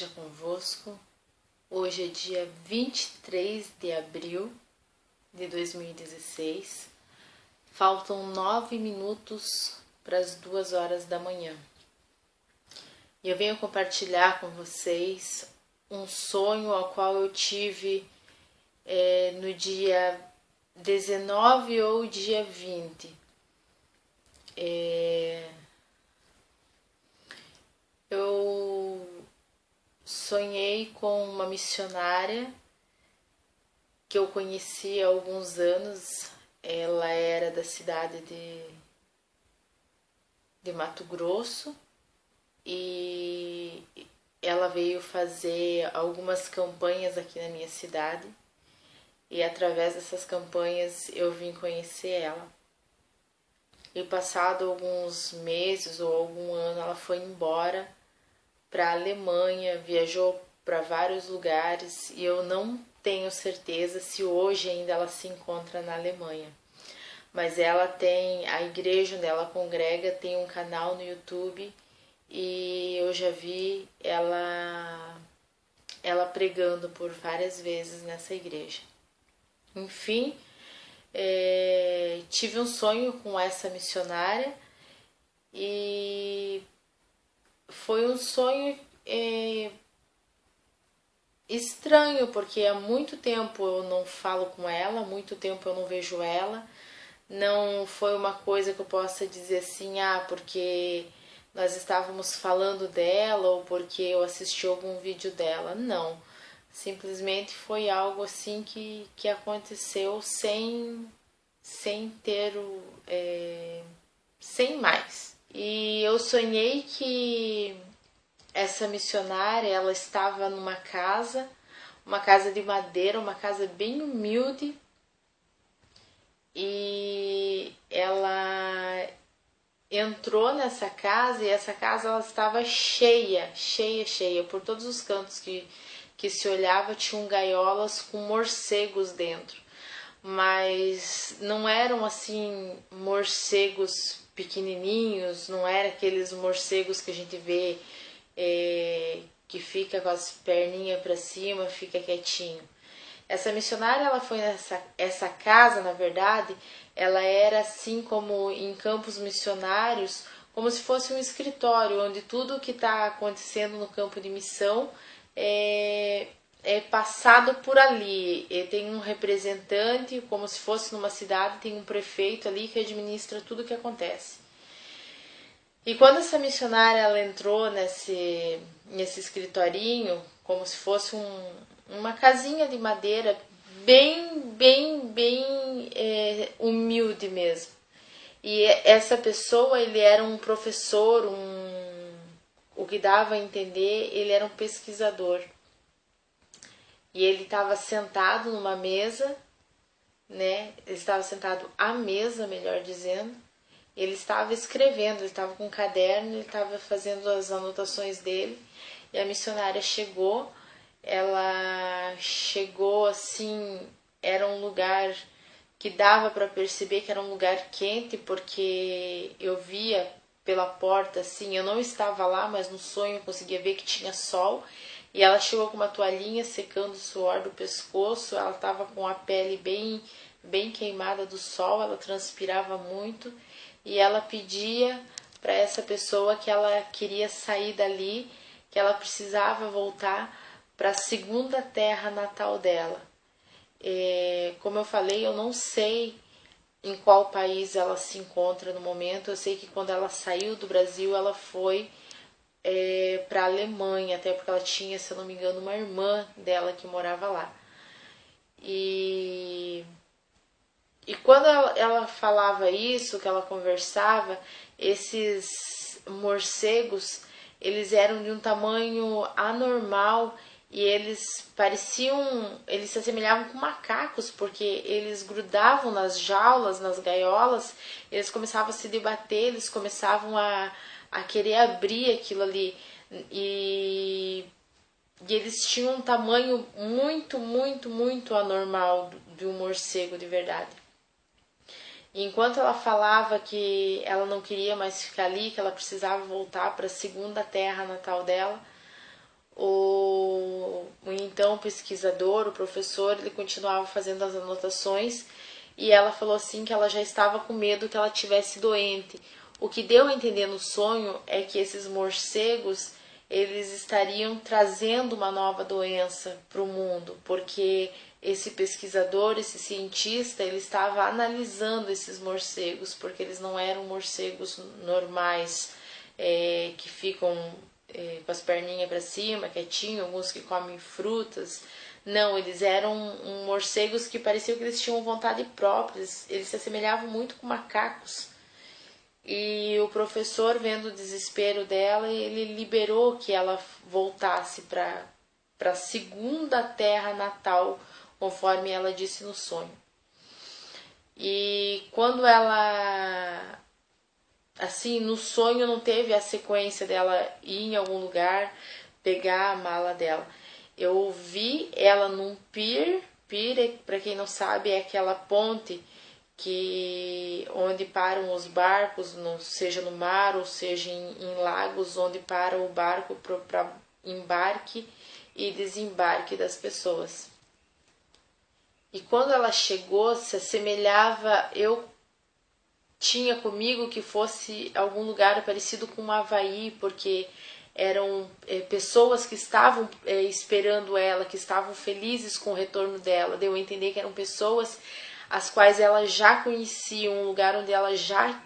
esteja convosco. Hoje é dia 23 de abril de 2016. Faltam 9 minutos para as 2 horas da manhã. E eu venho compartilhar com vocês um sonho ao qual eu tive no dia 19 ou dia 20. Eu sonhei com uma missionária que eu conheci há alguns anos. Ela era da cidade de Mato Grosso e ela veio fazer algumas campanhas aqui na minha cidade e através dessas campanhas eu vim conhecer ela. E passado alguns meses ou algum ano ela foi embora para a Alemanha, viajou para vários lugares e eu não tenho certeza se hoje ainda ela se encontra na Alemanha. Mas ela tem, a igreja onde ela congrega tem um canal no YouTube e eu já vi ela pregando por várias vezes nessa igreja. Enfim, tive um sonho com essa missionária e foi um sonho estranho, porque há muito tempo eu não falo com ela, há muito tempo eu não vejo ela. Não foi uma coisa que eu possa dizer assim, porque nós estávamos falando dela ou porque eu assisti algum vídeo dela. Não, simplesmente foi algo assim que aconteceu sem ter sem mais. E eu sonhei que essa missionária, ela estava numa casa, uma casa de madeira, uma casa bem humilde, e ela entrou nessa casa e essa casa ela estava cheia. Por todos os cantos que se olhava tinham gaiolas com morcegos dentro. Mas não eram assim morcegos pequenininhos, não era aqueles morcegos que a gente vê que fica com as perninhas para cima, fica quietinho. Essa missionária, ela foi essa casa, na verdade, ela era assim como em campos missionários, como se fosse um escritório, onde tudo o que está acontecendo no campo de missão é passado por ali. E tem um representante, como se fosse numa cidade, tem um prefeito ali que administra tudo o que acontece. E quando essa missionária ela entrou nesse escritorinho, como se fosse uma casinha de madeira bem humilde mesmo. E essa pessoa, ele era um professor, o que dava a entender, ele era um pesquisador. E ele estava sentado numa mesa, né? Ele estava sentado à mesa, melhor dizendo. Ele estava escrevendo, ele estava com um caderno, ele estava fazendo as anotações dele. E a missionária chegou, ela chegou assim, era um lugar que dava para perceber que era um lugar quente, porque eu via pela porta assim, eu não estava lá, mas no sonho eu conseguia ver que tinha sol. E ela chegou com uma toalhinha secando o suor do pescoço, ela estava com a pele bem queimada do sol, ela transpirava muito. E ela pedia para essa pessoa que ela queria sair dali, que ela precisava voltar para a segunda terra natal dela. Como eu falei, eu não sei em qual país ela se encontra no momento. Eu sei que quando ela saiu do Brasil, ela foi para a Alemanha, até porque ela tinha, se eu não me engano, uma irmã dela que morava lá. E quando ela falava isso, que ela conversava, esses morcegos, eles eram de um tamanho anormal e eles se assemelhavam com macacos, porque eles grudavam nas jaulas, nas gaiolas, eles começavam a se debater, eles começavam a querer abrir aquilo ali. E eles tinham um tamanho muito anormal de um morcego de verdade. E enquanto ela falava que ela não queria mais ficar ali, que ela precisava voltar para a segunda terra natal dela, o então o pesquisador, o professor, ele continuava fazendo as anotações e ela falou assim que ela já estava com medo que ela tivesse doente. O que deu a entender no sonho é que esses morcegos, eles estariam trazendo uma nova doença para o mundo, porque esse pesquisador, esse cientista, ele estava analisando esses morcegos, porque eles não eram morcegos normais, que ficam com as perninhas para cima, quietinho, alguns que comem frutas. Não, eles eram morcegos que pareciam que eles tinham vontade própria, eles se assemelhavam muito com macacos. E o professor, vendo o desespero dela, ele liberou que ela voltasse para a segunda terra natal, conforme ela disse no sonho. E quando ela, assim, no sonho não teve a sequência dela ir em algum lugar, pegar a mala dela. Eu vi ela num pier, para quem não sabe, é aquela ponte que onde param os barcos, seja no mar ou seja em lagos, onde para o barco para embarque e desembarque das pessoas. E quando ela chegou, se assemelhava, eu tinha comigo que fosse algum lugar parecido com Havaí, porque eram pessoas que estavam esperando ela, que estavam felizes com o retorno dela. Deu a entender que eram pessoas as quais ela já conhecia, um lugar onde ela já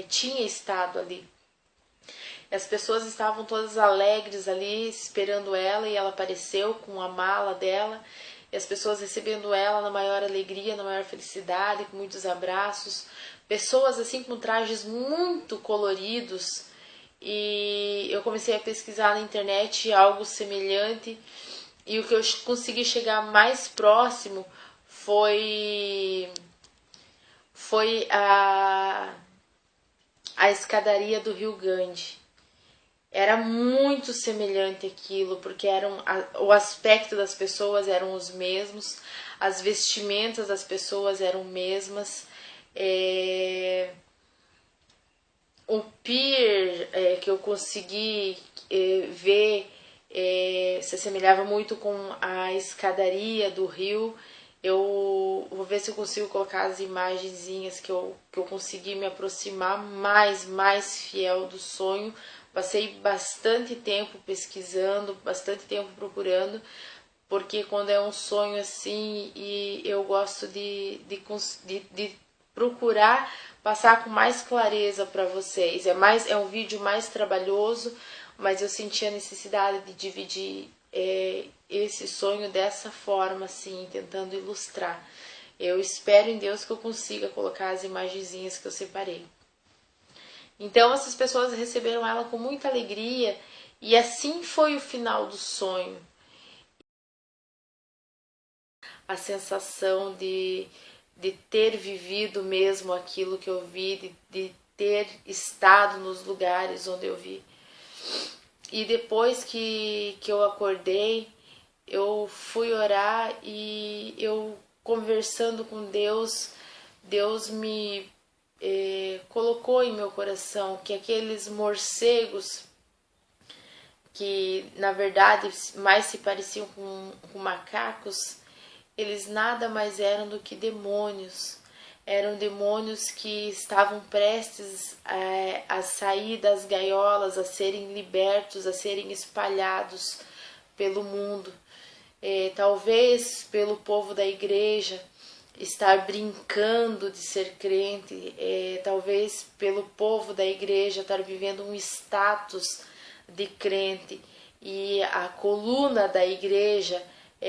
tinha estado ali. As pessoas estavam todas alegres ali, esperando ela, e ela apareceu com a mala dela, e as pessoas recebendo ela na maior alegria, na maior felicidade, com muitos abraços. Pessoas assim com trajes muito coloridos, e eu comecei a pesquisar na internet algo semelhante, e o que eu consegui chegar mais próximo foi a escadaria do Rio Grande. Era muito semelhante aquilo, porque o aspecto das pessoas eram os mesmos, as vestimentas das pessoas eram mesmas. O pier que eu consegui ver se assemelhava muito com a escadaria do rio. Eu vou ver se eu consigo colocar as imagenzinhas que eu consegui me aproximar mais fiel do sonho. Passei bastante tempo pesquisando, bastante tempo procurando, porque quando é um sonho assim, e eu gosto de procurar passar com mais clareza para vocês. É um vídeo mais trabalhoso, mas eu senti a necessidade de dividir esse sonho dessa forma, assim, tentando ilustrar. Eu espero em Deus que eu consiga colocar as imagenzinhas que eu separei. Então essas pessoas receberam ela com muita alegria, e assim foi o final do sonho. A sensação de ter vivido mesmo aquilo que eu vi, de ter estado nos lugares onde eu vi. E depois que eu acordei, eu fui orar, e eu conversando com Deus, Deus me colocou em meu coração que aqueles morcegos, que na verdade mais se pareciam com macacos, eles nada mais eram do que demônios. Eram demônios que estavam prestes a sair das gaiolas, a serem libertos, a serem espalhados pelo mundo. Talvez pelo povo da igreja estar brincando de ser crente, talvez pelo povo da igreja estar vivendo um status de crente, e a coluna da igreja,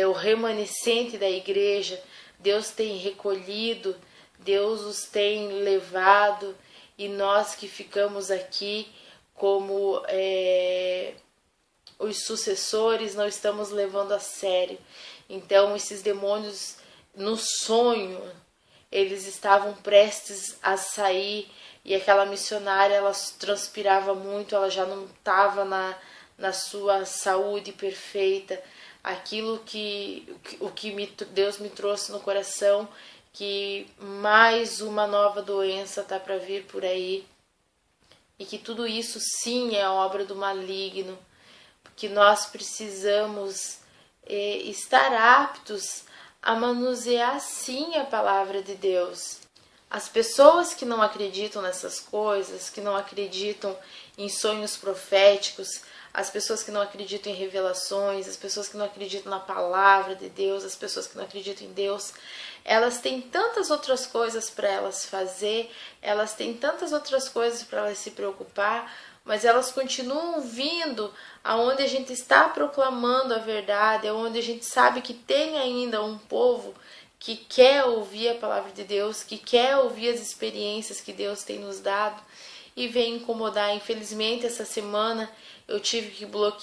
o remanescente da igreja, Deus tem recolhido, Deus os tem levado, e nós que ficamos aqui como os sucessores não estamos levando a sério. Então esses demônios, no sonho, eles estavam prestes a sair, e aquela missionária, ela transpirava muito, ela já não estava na sua saúde perfeita. Aquilo Deus me trouxe no coração, que mais uma nova doença está para vir por aí, e que tudo isso sim é obra do maligno, que nós precisamos estar aptos a manusear sim a palavra de Deus. As pessoas que não acreditam nessas coisas, que não acreditam em sonhos proféticos, as pessoas que não acreditam em revelações, as pessoas que não acreditam na palavra de Deus, as pessoas que não acreditam em Deus, elas têm tantas outras coisas para elas fazer, elas têm tantas outras coisas para elas se preocupar, mas elas continuam vindo aonde a gente está proclamando a verdade, aonde a gente sabe que tem ainda um povo que quer ouvir a palavra de Deus, que quer ouvir as experiências que Deus tem nos dado e vem incomodar. Infelizmente, essa semana eu tive que bloquear